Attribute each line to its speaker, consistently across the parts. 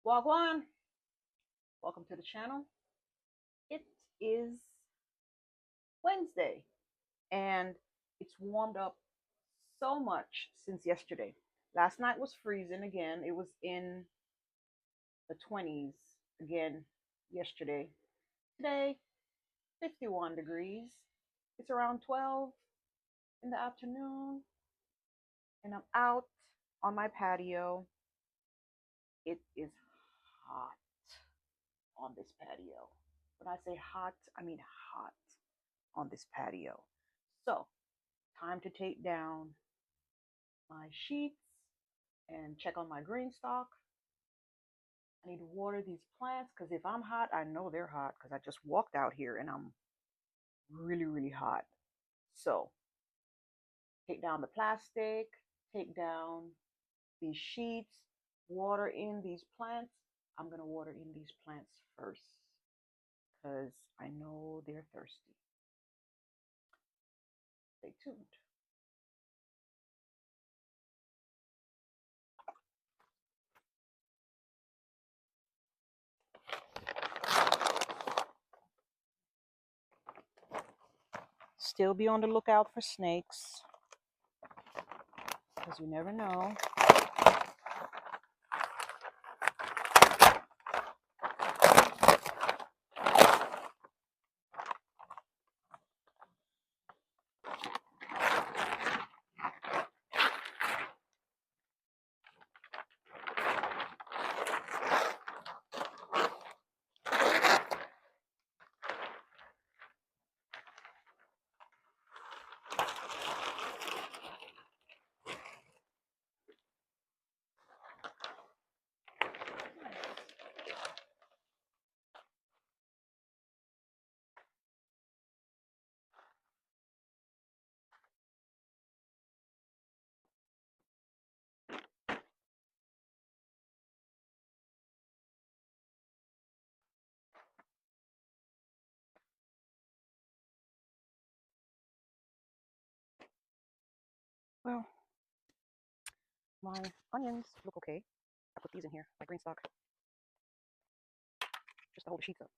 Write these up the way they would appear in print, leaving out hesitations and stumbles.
Speaker 1: Wagwan, welcome to the channel. It is Wednesday and it's warmed up so much since yesterday. Last night was freezing again. It was in the 20s again yesterday. Today, 51 degrees. It's around 12 in the afternoon and I'm out on my patio. It is hot on this patio. When I say hot, I mean hot on this patio. So, time to take down my sheets and check on my GreenStalk. I need to water these plants because if I'm hot, I know they're hot because I just walked out here and I'm really, really hot. So, take down the plastic, take down these sheets, water in these plants. I'm going to water in these plants first because I know they're thirsty. Stay tuned. Still be on the lookout for snakes because you never know. Well, my onions look okay. I put these in here, my GreenStalk, just to hold the sheets up.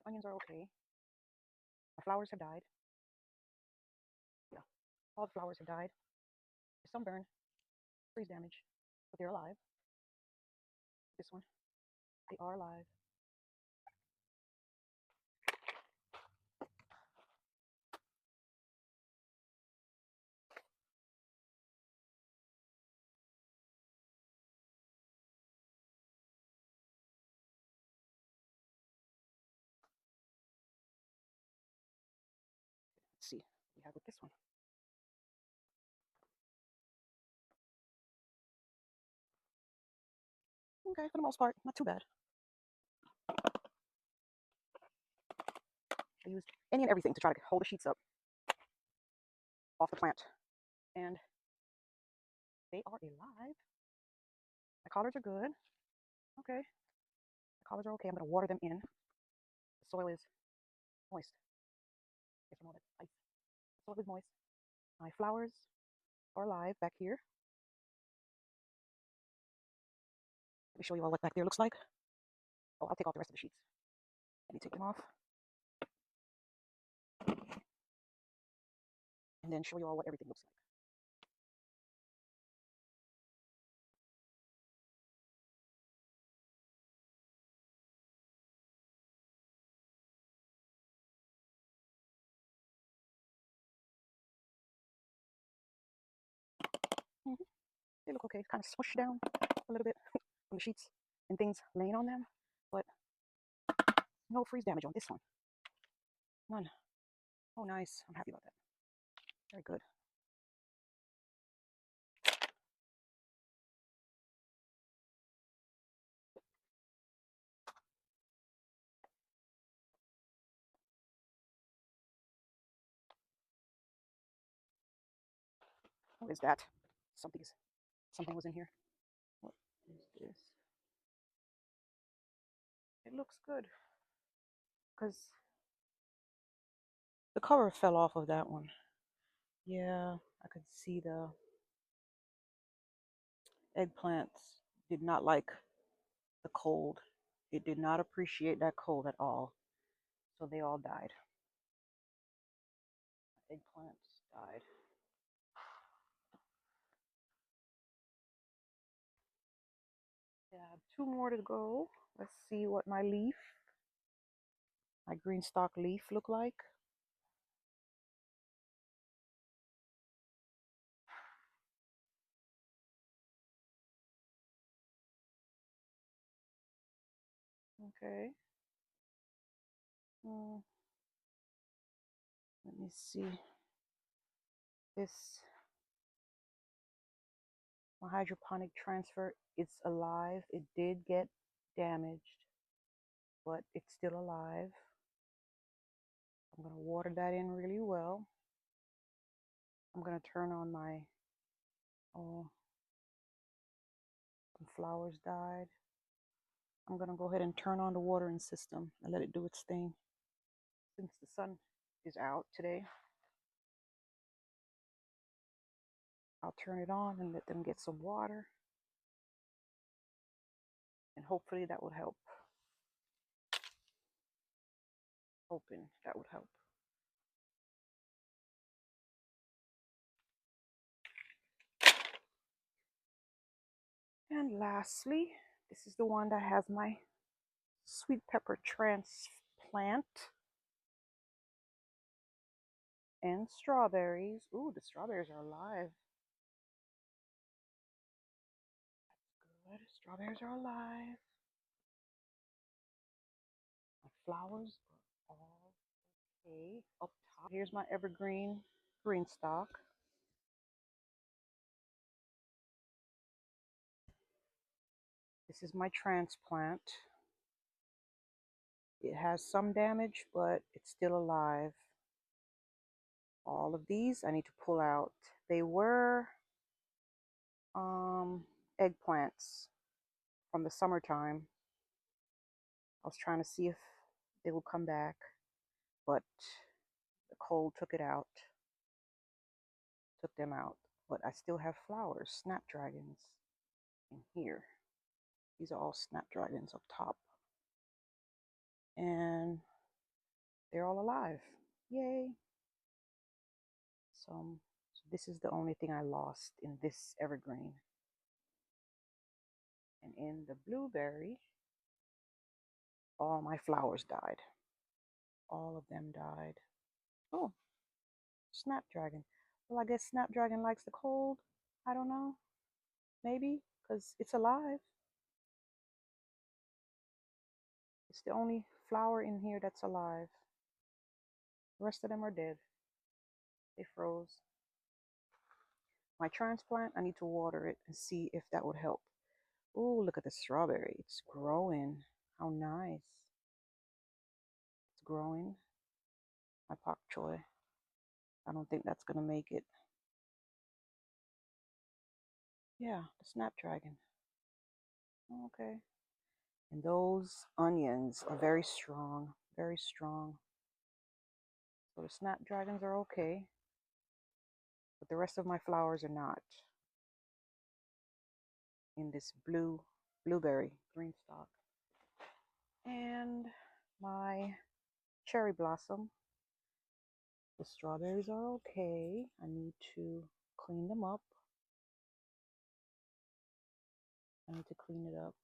Speaker 1: Onions are okay. My flowers have died. Yeah, all the flowers have died. There's some burned, freeze damage, but they're alive. This one, they are alive. Let's see what we have with this one. Okay, for the most part, not too bad. I used any and everything to try to hold the sheets up off the plant. And they are alive. My collards are good. Okay. My collards are okay. I'm going to water them in. The soil is moist. Get some more of that ice. The soil is moist. My flowers are alive back here. Let me show you all what back there looks like. Oh, I'll take off the rest of the sheets. Let me take them off. And then show you all what everything looks like. They look okay. Kind of smushed down a little bit from the sheets and things laying on them, but no freeze damage on this one. None. Oh, nice. I'm happy about that. Very good. What is that? Something was in here. What is this? It looks good because the cover fell off of that one. Yeah, I could see Eggplants did not like the cold. It did not appreciate that cold at all. So they all died. Eggplants died. Yeah, I have two more to go. Let's see what my GreenStalk leaf look like. Okay. Let me see. This, my hydroponic transfer, it's alive. It did get damaged, but it's still alive. I'm going to water that in really well. I'm going to turn on my, oh, some flowers died. I'm going to go ahead and turn on the watering system and let it do its thing. Since the sun is out today, I'll turn it on and let them get some water. And hopefully that would help. Hoping that would help. And lastly, this is the one that has my sweet pepper transplant and strawberries. Ooh, the strawberries are alive. That's good. Strawberries are alive. My flowers are all okay. Up top, here's my evergreen GreenStalk. This is my transplant. It has some damage, but it's still alive. All of these I need to pull out. They were eggplants from the summertime. I was trying to see if they will come back, but the cold took them out. But I still have flowers, snapdragons in here. These are all snapdragons up top. And they're all alive. Yay. So this is the only thing I lost in this evergreen. And in the blueberry, all my flowers died. All of them died. Oh, snapdragon. Well, I guess snapdragon likes the cold. I don't know. Maybe, because it's alive. It's the only flower in here that's alive. The rest of them are dead. They froze. My transplant, I need to water it and see if that would help. Oh, look at the strawberry. It's growing. How nice. It's growing. My pak choy. I don't think that's going to make it. Yeah, the snapdragon. Okay. And those onions are very strong. Very strong. So the snapdragons are okay. But the rest of my flowers are not. In this blueberry GreenStalk. And my cherry blossom. The strawberries are okay. I need to clean them up. I need to clean it up.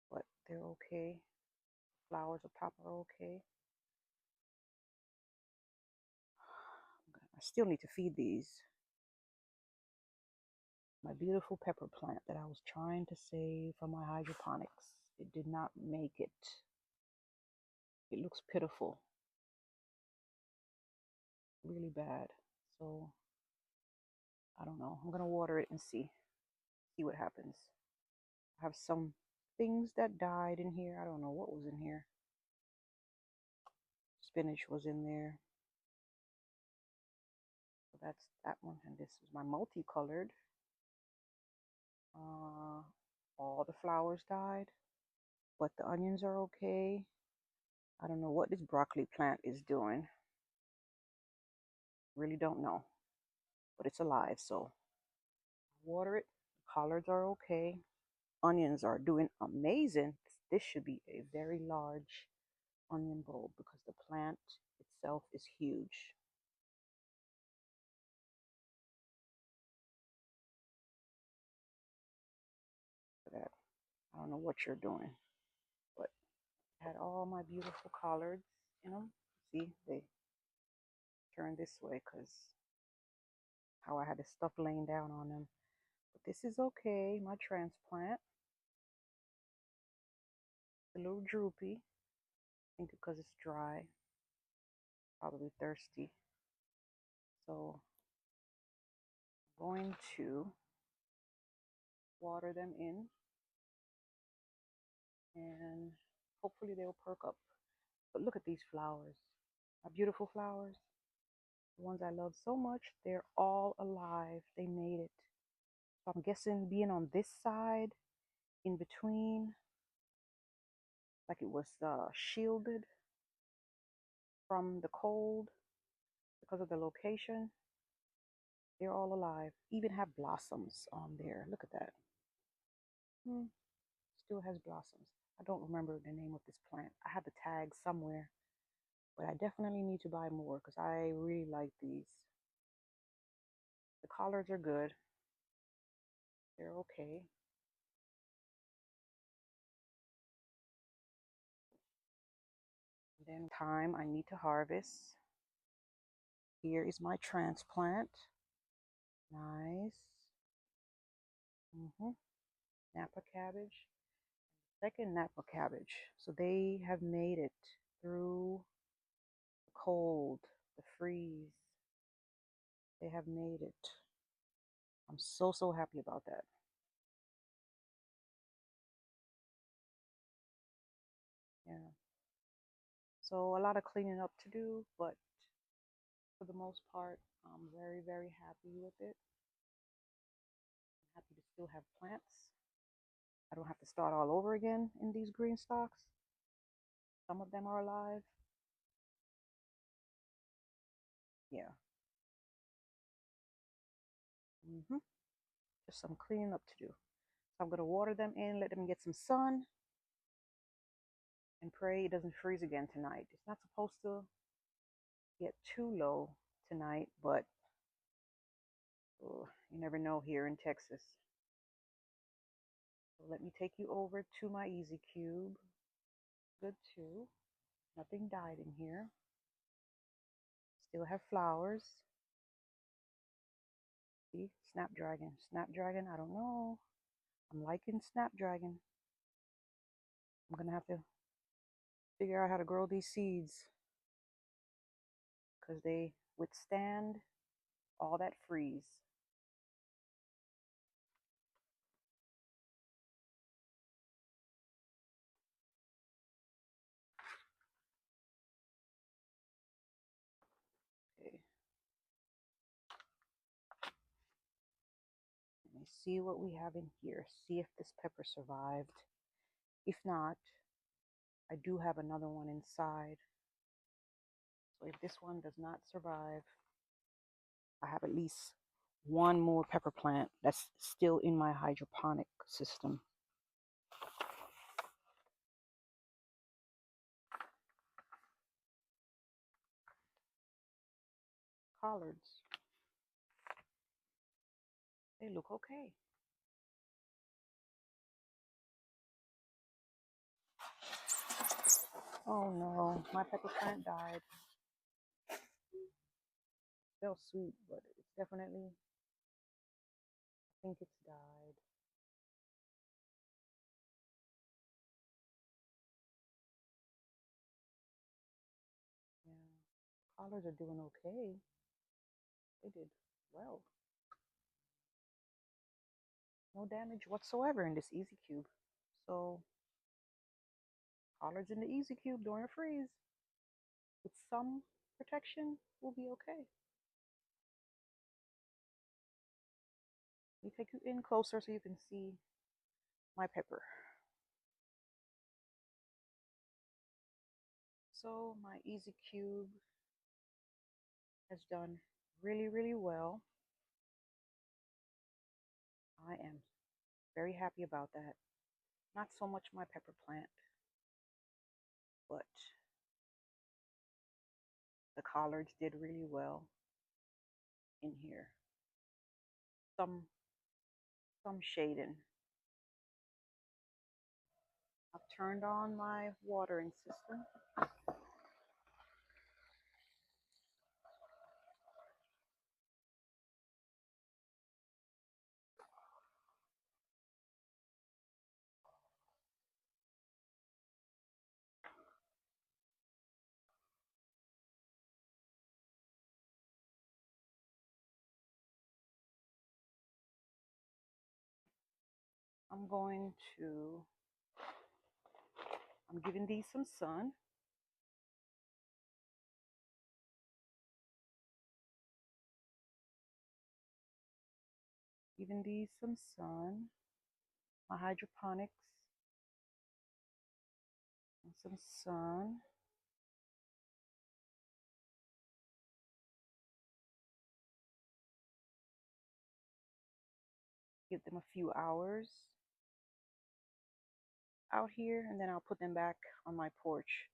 Speaker 1: But they're okay. Flowers up top are okay. I still need to feed these. My beautiful pepper plant that I was trying to save from my hydroponics. It did not make it. It looks pitiful. Really bad. So I don't know. I'm gonna water it and see what happens. I have some things that died in here. I don't know what was in here. Spinach was in there. So that's that one. And this is my multicolored. All the flowers died, but the onions are okay. I don't know what this broccoli plant is doing. Really don't know, but it's alive. So water it, Collards are okay. Onions are doing amazing. This should be a very large onion bulb because the plant itself is huge. Look at that. I don't know what you're doing, but I had all my beautiful collards in them. See, they turn this way because how I had the stuff laying down on them. But this is okay. My transplant, a little droopy. I think because it's dry, probably thirsty. So I'm going to water them in and hopefully they'll perk up. But look at these flowers. My beautiful flowers. The ones I love so much. They're all alive. They made it. So I'm guessing being on this side, in between, like it was shielded from the cold because of the location. They're all alive. Even have blossoms on there. Look at that. Still has blossoms. I don't remember the name of this plant. I have the tag somewhere, but I definitely need to buy more because I really like these. The collards are good. They're okay. Then time I need to harvest. Here is my transplant. Nice. Napa cabbage. Second Napa cabbage. So they have made it through the cold, the freeze. They have made it. I'm so, so happy about that. Yeah. So a lot of cleaning up to do, but for the most part, I'm very, very happy with it. I'm happy to still have plants. I don't have to start all over again in these green stalks. Some of them are alive. Yeah. Just some cleaning up to do. So I'm going to water them in, let them get some sun, and pray it doesn't freeze again tonight. It's not supposed to get too low tonight, but you never know here in Texas. So let me take you over to my EZCube. Good too. Nothing died in here. Still have flowers. See, Snapdragon. Snapdragon, I don't know. I'm liking Snapdragon. I'm gonna have to figure out how to grow these seeds because they withstand all that freeze. Okay. Let me see what we have in here. See if this pepper survived. If not, I do have another one inside. So if this one does not survive, I have at least one more pepper plant that's still in my hydroponic system. Collards. They look okay. Oh no, my pepper plant died. It smells sweet, but it's definitely, I think it's died. Yeah, collards are doing okay. They did well. No damage whatsoever in this EZCube. So collards in the EZCube during a freeze with some protection will be okay. Let me take you in closer so you can see my pepper. So my EZCube has done really, really well. I am Very happy about that. Not so much my pepper plant, but the collards did really well in here. Some shading. I've turned on my watering system. I'm going to, I'm giving these some sun. Giving these some sun. My hydroponics. And some sun. Give them a few hours out here, and then I'll put them back on my porch.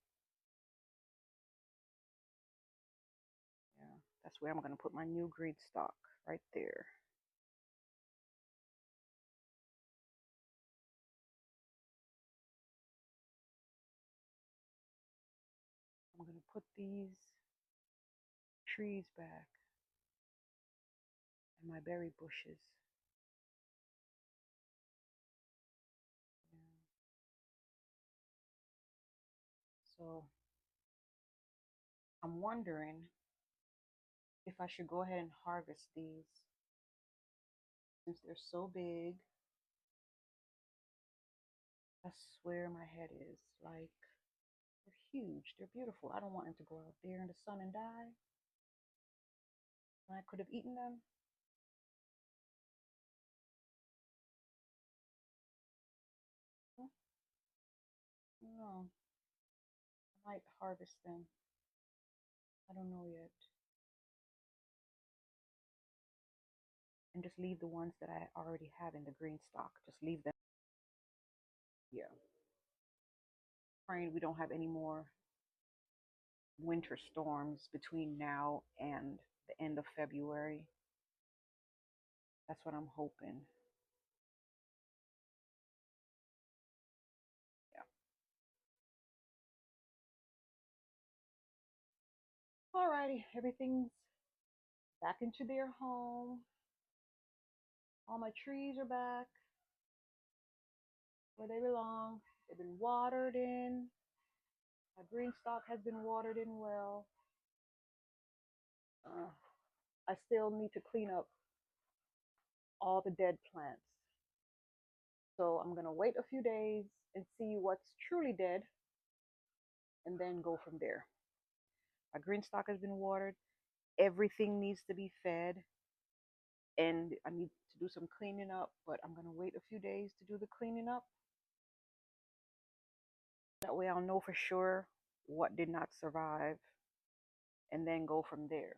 Speaker 1: Yeah, that's where I'm going to put my new GreenStalk, right there. I'm going to put these trees back and my berry bushes. Yeah. So I'm wondering if I should go ahead and harvest these since they're so big. That's where my head is. Like, they're huge. They're beautiful. I don't want them to go out there in the sun and die. And I could have eaten them. No, I might harvest them. I don't know yet. And just leave the ones that I already have in the GreenStalk. Just leave them. Yeah. Praying we don't have any more winter storms between now and the end of February. That's what I'm hoping. Yeah. Alrighty, everything's back into their home. All my trees are back where they belong. They've been watered in. My GreenStalk has been watered in well. I still need to clean up all the dead plants. So I'm gonna wait a few days and see what's truly dead and then go from there. My GreenStalk has been watered. Everything needs to be fed and I need to do some cleaning up, but I'm gonna wait a few days to do the cleaning up. That way I'll know for sure what did not survive and then go from there.